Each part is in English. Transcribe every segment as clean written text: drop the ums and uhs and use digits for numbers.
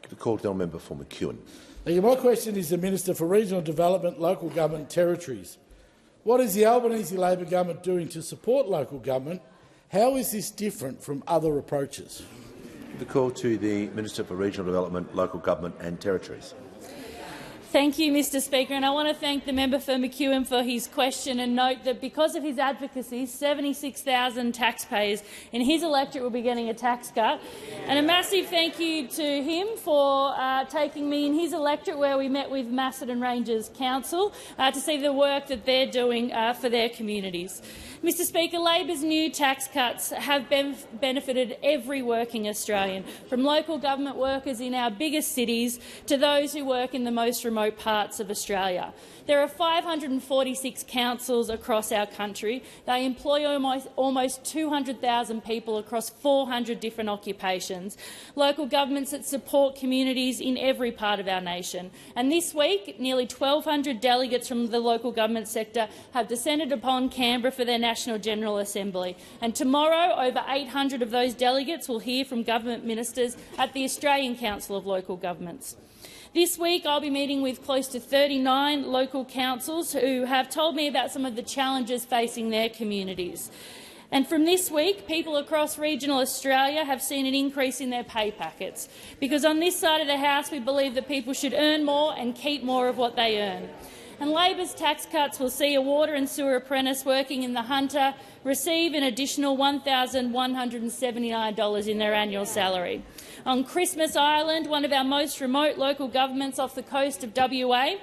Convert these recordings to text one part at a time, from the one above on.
The call to the member for McEwen. Thank you. My question is the Minister for Regional Development, Local Government and Territories. What is the Albanese Labor government doing to support local government? How is this different from other approaches? The call to the Minister for Regional Development, Local Government and Territories. Thank you, Mr Speaker, and I want to thank the member for McEwen for his question and note that because of his advocacy, 76,000 taxpayers in his electorate will be getting a tax cut. And a massive thank you to him for taking me in his electorate where we met with Macedon Rangers Council to see the work that they're doing for their communities. Mr Speaker, Labor's new tax cuts have benefited every working Australian, from local government workers in our biggest cities to those who work in the most remote parts of Australia. There are 546 councils across our country. They employ almost 200,000 people across 400 different occupations, local governments that support communities in every part of our nation. And this week, nearly 1,200 delegates from the local government sector have descended upon Canberra for their National General Assembly. And tomorrow, over 800 of those delegates will hear from government ministers at the Australian Council of Local Governments. This week I'll be meeting with close to 39 local councils who have told me about some of the challenges facing their communities. And from this week, people across regional Australia have seen an increase in their pay packets, because on this side of the House we believe that people should earn more and keep more of what they earn. And Labor's tax cuts will see a water and sewer apprentice working in the Hunter receive an additional $1,179 in their annual salary. On Christmas Island, one of our most remote local governments off the coast of WA,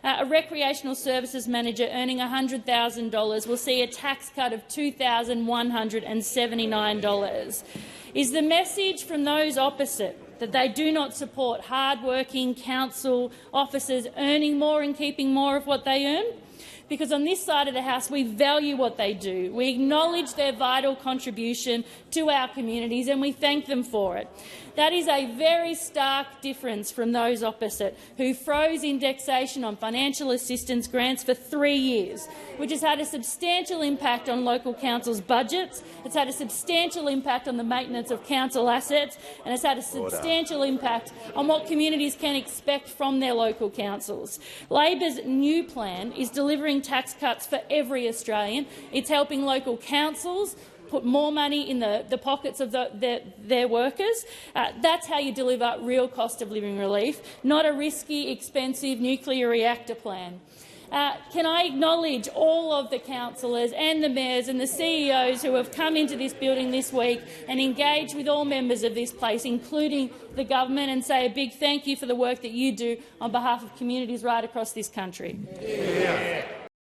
a recreational services manager earning $100,000 will see a tax cut of $2,179. Is the message from those opposite that they do not support hard-working council officers earning more and keeping more of what they earn? Because on this side of the House we value what they do. We acknowledge their vital contribution to our communities and we thank them for it. That is a very stark difference from those opposite, who froze indexation on financial assistance grants for 3 years, which has had a substantial impact on local councils' budgets, it's had a substantial impact on the maintenance of council assets, and it's had a substantial impact on what communities can expect from their local councils. Labor's new plan is delivering tax cuts for every Australian. It's helping local councils put more money in the pockets of their workers. That's how you deliver real cost of living relief, not a risky, expensive nuclear reactor plan. Can I acknowledge all of the councillors and the mayors and the CEOs who have come into this building this week and engaged with all members of this place, including the government, and say a big thank you for the work that you do on behalf of communities right across this country. Yeah.